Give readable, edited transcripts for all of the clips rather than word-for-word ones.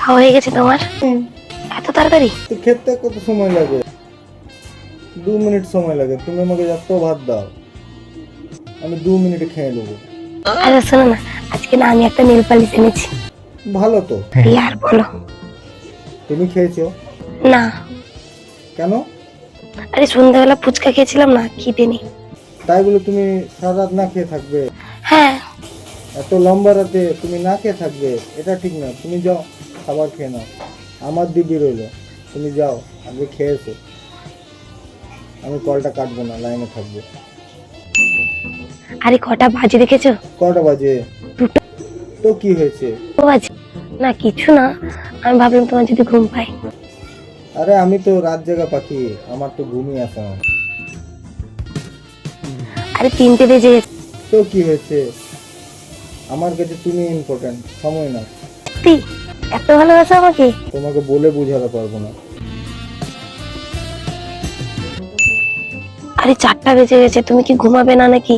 খাওয়া হয়ে গেছে তোমার? এত তাড়াতাড়ি? তো খেতে কত সময় লাগে? 2 মিনিট সময় লাগে। তুমি আমাকে যত ভাত দাও আমি 2 মিনিটে খেয়ে নেবো। আরে শোনো না, আজকে না আমি একটা নেল পালিশ এনেছি। ভালো তো। আর বলো। তুমি খেয়েছো? না। কেন? আরে সন্ধ্যাবেলা ফুচকা খেয়েছিলাম না, খিদে নেই। তাই বলে তুমি সারা রাত না খেয়ে থাকবে? হ্যাঁ। এত লম্বা রাতে তুমি না খেয়ে থাকবে এটা ঠিক না। তুমি যাও খাবার খেয়ে নাও, আমার দিব্যি রইলো। তুমি যাও আগে খেয়ে এসো, আমি কলটা কাটবো না, লাইনে থাকবো। আরে কটা বাজে দেখেছো? কটা বাজে? 2টা তো কি হয়েছে? বাজে। না কিছু না, আমি ভাবলাম তোমার যদি ঘুম পায়। আরে আমি তো রাত জাগা পাখি, আমার তো ঘুমই আসে না। আরে 3টে বেজে গেছে। তো কি হয়েছে? আমার কাছে তুমি ইম্পর্টেন্ট, সময় না। সত্যি? এত ভালোবাসো আমাকে? তোমাকে বলে বোঝাতে পারবো না। আরে 4টা বেজে গেছে, তুমি কি ঘুমাবে না নাকি?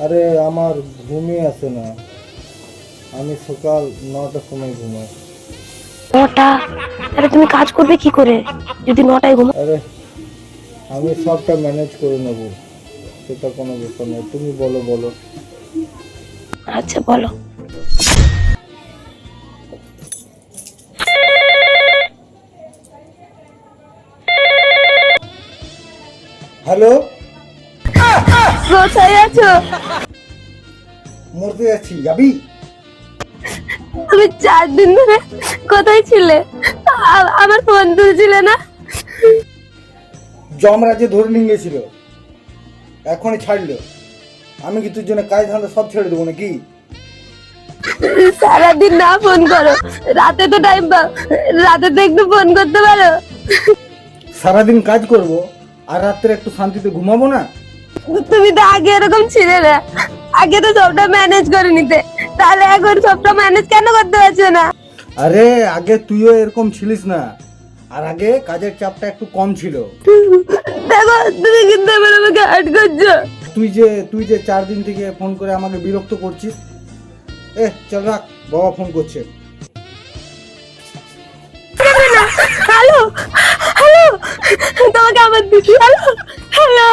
আরে আমার ঘুমই আসে না, আমি সকাল 9টার সময় ঘুমাই। 9টা? আরে তুমি কাজ করবে কি করে যদি 9টায় ঘুমো? আরে আমি সবটা ম্যানেজ করে নেবো, সেটা কোনো ব্যাপার নয়। তুমি বলো বলো। আচ্ছা বলো। হ্যালো, কোথায় আছো? মরতে যাচ্ছি, যাবি? তুমি 4 দিন ধরে কোথায় ছিলে? আমার ফোন তুলছিলে না? যমরাজে ধরে নিয়ে গেছিল, এখনই ছাড়লো। আমি কি তোর জন্য কাজ ধান্দা সব ছেড়ে দেবো নাকি? সারাদিন না ফোন করো, রাতে তো টাইম পাও, রাতে তো একটু ফোন করতে পারো। সারাদিন কাজ করব আর রাত্রে একটু শান্তিতে ঘুমাবো না? তুমি তো আগে এরকম ছিলে না, আগে তো সবটা ম্যানেজ করে নিতে, তাহলে এখন সবটা ম্যানেজ কেন করতে পারছো না? আরে আগে তুইও এরকম ছিলিস না, আর আগে কাজের চাপটা একটু কম ছিল। দেখো তুমি কিন্তু এবার আমাকে হার্ট করছো। তুই যে 4 দিন থেকে ফোন করে আমাকে বিরক্ত করছিস। চল রাখ, বাবা ফোন করছে। হ্যালো হ্যালো, তোমাকে আমার দিদি। Hello hello.